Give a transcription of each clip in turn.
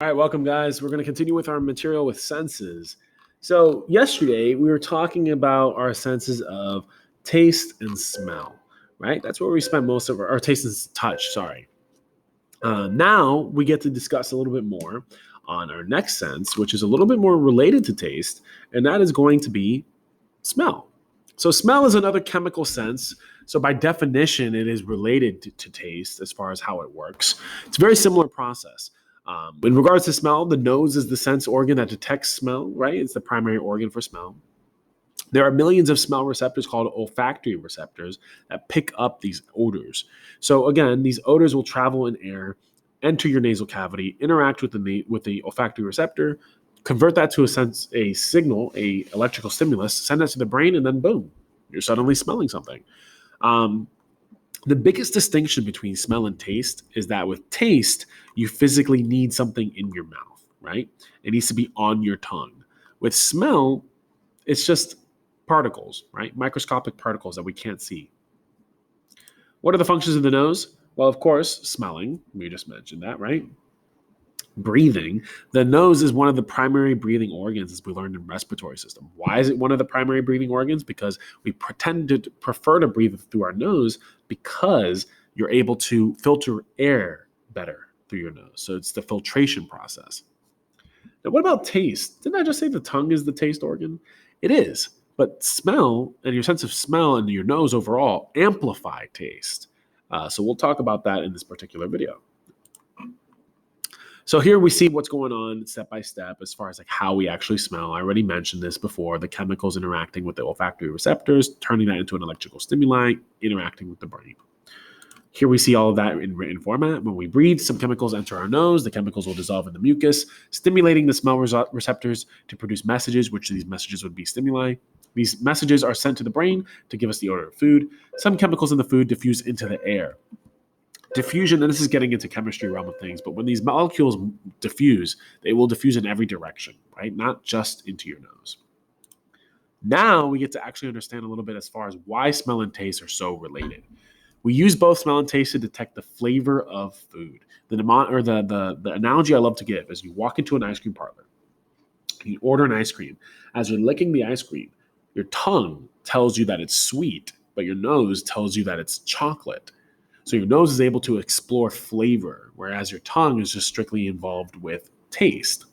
All right, welcome, guys. We're going to continue with our material with senses. So, yesterday we were talking about our senses of taste and smell, right? That's where we spent most of our taste and touch, sorry. Now we get to discuss a little bit more on our next sense, which is a little bit more related to taste, and that is going to be smell. So, smell is another chemical sense. So, by definition, it is related to taste as far as how it works. It's a very similar process. In regards to smell, the nose is the sense organ that detects smell, right? It's the primary organ for smell. There are millions of smell receptors called olfactory receptors that pick up these odors. So again, these odors will travel in air, enter your nasal cavity, interact with the olfactory receptor, convert that to a signal, a electrical stimulus, send that to the brain, and then boom, you're suddenly smelling something. Um, the biggest distinction between smell and taste is that with taste, you physically need something in your mouth, right? It needs to be on your tongue. With smell, it's just particles, right? Microscopic particles that we can't see. What are the functions of the nose? Well, of course, smelling. We just mentioned that, right? Breathing. The nose is one of the primary breathing organs, as we learned in respiratory system. Why is it one of the primary breathing organs? Because we prefer to breathe through our nose because you're able to filter air better through your nose. So it's the filtration process. Now, what about taste? Didn't I just say the tongue is the taste organ? It is, but smell and your sense of smell and your nose overall amplify taste. So we'll talk about that in this particular video. So here we see what's going on step by step as far as like how we actually smell. I already mentioned this before, the chemicals interacting with the olfactory receptors, turning that into an electrical stimuli, interacting with the brain. Here we see all of that in written format. When we breathe, some chemicals enter our nose. The chemicals will dissolve in the mucus, stimulating the smell receptors to produce messages, which these messages would be stimuli. These messages are sent to the brain to give us the odor of food. Some chemicals in the food diffuse into the air. Diffusion, and this is getting into chemistry realm of things, but when these molecules diffuse, they will diffuse in every direction, right? Not just into your nose. Now we get to actually understand a little bit as far as why smell and taste are so related. We use both smell and taste to detect the flavor of food. The analogy I love to give is you walk into an ice cream parlor, you order an ice cream. As you're licking the ice cream, your tongue tells you that it's sweet, but your nose tells you that it's chocolate. So your nose is able to explore flavor, whereas your tongue is just strictly involved with taste.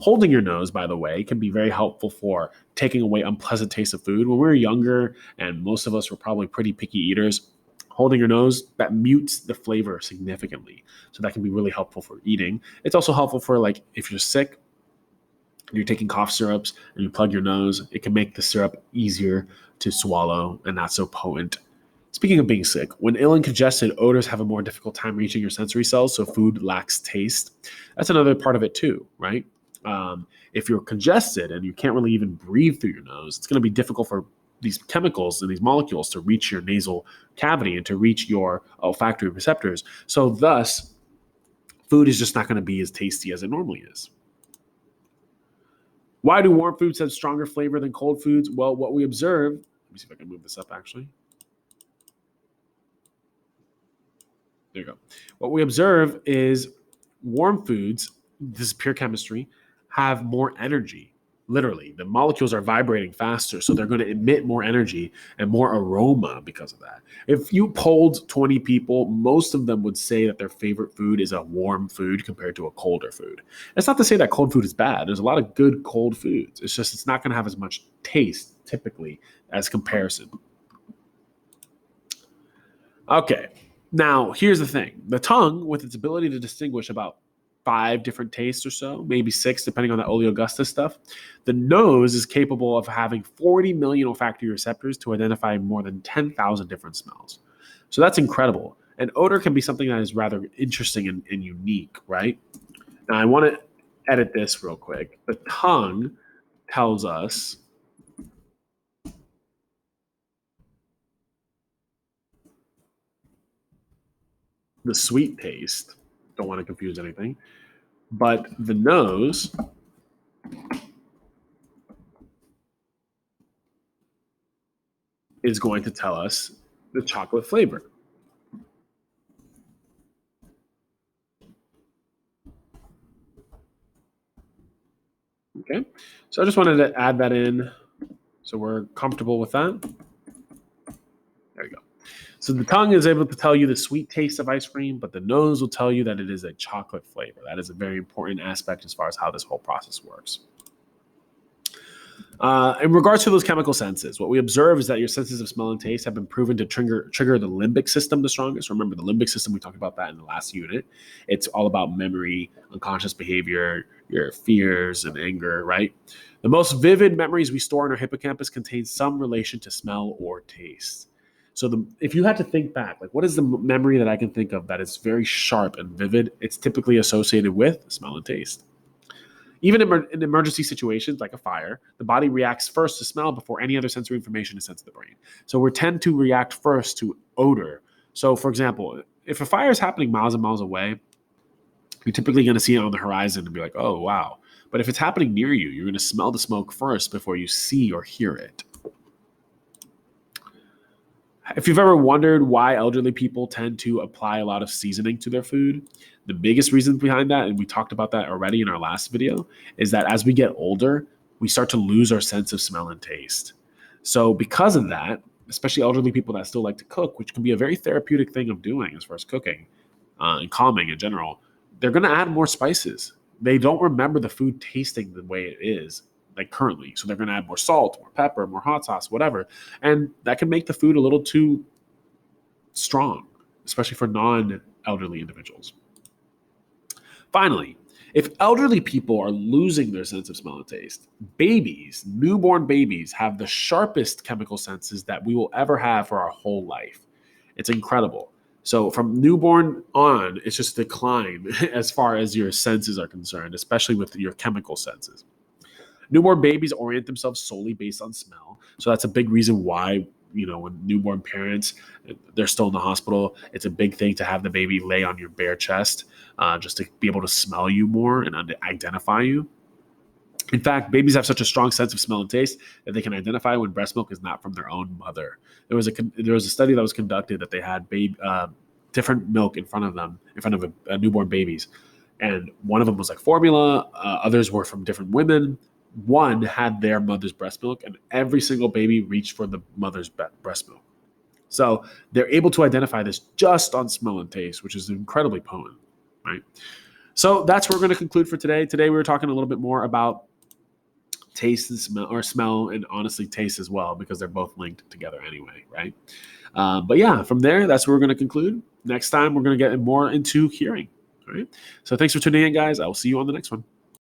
Holding your nose, by the way, can be very helpful for taking away unpleasant taste of food. When we were younger, and most of us were probably pretty picky eaters, holding your nose, that mutes the flavor significantly. So that can be really helpful for eating. It's also helpful for like if you're sick, and you're taking cough syrups and you plug your nose, it can make the syrup easier to swallow and not so potent. Speaking of being sick, when ill and congested, odors have a more difficult time reaching your sensory cells, so food lacks taste. That's another part of it too, right? If you're congested and you can't really even breathe through your nose, it's going to be difficult for these chemicals and these molecules to reach your nasal cavity and to reach your olfactory receptors. So thus, food is just not going to be as tasty as it normally is. Why do warm foods have stronger flavor than cold foods? Well, what we observe, let me see if I can move this up actually. There you go. What we observe is warm foods, this is pure chemistry, have more energy. Literally, the molecules are vibrating faster, so they're going to emit more energy and more aroma because of that. If you polled 20 people, most of them would say that their favorite food is a warm food compared to a colder food. It's not to say that cold food is bad. There's a lot of good cold foods. It's just it's not going to have as much taste typically as comparison. Okay. Now, here's the thing. The tongue, with its ability to distinguish about 5 different tastes or so, maybe 6, depending on the Oleogustus stuff, the nose is capable of having 40 million olfactory receptors to identify more than 10,000 different smells. So that's incredible. And odor can be something that is rather interesting and unique, right? Now, I want to edit this real quick. The tongue tells us the sweet taste. Don't want to confuse anything. But the nose is going to tell us the chocolate flavor. Okay, so I just wanted to add that in so we're comfortable with that. There you go. So the tongue is able to tell you the sweet taste of ice cream, but the nose will tell you that it is a chocolate flavor. That is a very important aspect as far as how this whole process works. In regards to those chemical senses, what we observe is that your senses of smell and taste have been proven to trigger the limbic system the strongest. Remember, the limbic system, we talked about that in the last unit. It's all about memory, unconscious behavior, your fears and anger, right? The most vivid memories we store in our hippocampus contain some relation to smell or taste. So if you had to think back, like what is the memory that I can think of that is very sharp and vivid? It's typically associated with smell and taste. Even in emergency situations like a fire, the body reacts first to smell before any other sensory information is sent to the brain. So we tend to react first to odor. So, for example, if a fire is happening miles and miles away, you're typically going to see it on the horizon and be like, oh, wow. But if it's happening near you, you're going to smell the smoke first before you see or hear it. If you've ever wondered why elderly people tend to apply a lot of seasoning to their food, the biggest reason behind that, and we talked about that already in our last video, is that as we get older, we start to lose our sense of smell and taste. So because of that, especially elderly people that still like to cook, which can be a very therapeutic thing of doing as far as cooking and calming in general, they're going to add more spices. They don't remember the food tasting the way it is like currently. So they're going to add more salt, more pepper, more hot sauce, whatever. And that can make the food a little too strong, especially for non-elderly individuals. Finally, if elderly people are losing their sense of smell and taste, newborn babies have the sharpest chemical senses that we will ever have for our whole life. It's incredible. So from newborn on, it's just decline as far as your senses are concerned, especially with your chemical senses. Newborn babies orient themselves solely based on smell. So that's a big reason why, when newborn parents, they're still in the hospital, it's a big thing to have the baby lay on your bare chest just to be able to smell you more and identify you. In fact, babies have such a strong sense of smell and taste that they can identify when breast milk is not from their own mother. There was a study that was conducted that they had different milk in front of a newborn babies. And one of them was like formula. Others were from different women. One had their mother's breast milk, and every single baby reached for the mother's breast milk. So they're able to identify this just on smell and taste, which is incredibly potent, right? So that's what we're going to conclude for today. Today we were talking a little bit more about taste and smell, and honestly taste as well, because they're both linked together anyway, right? But yeah, from there, that's where we're going to conclude. Next time, we're going to get more into hearing. All right. So thanks for tuning in, guys. I will see you on the next one.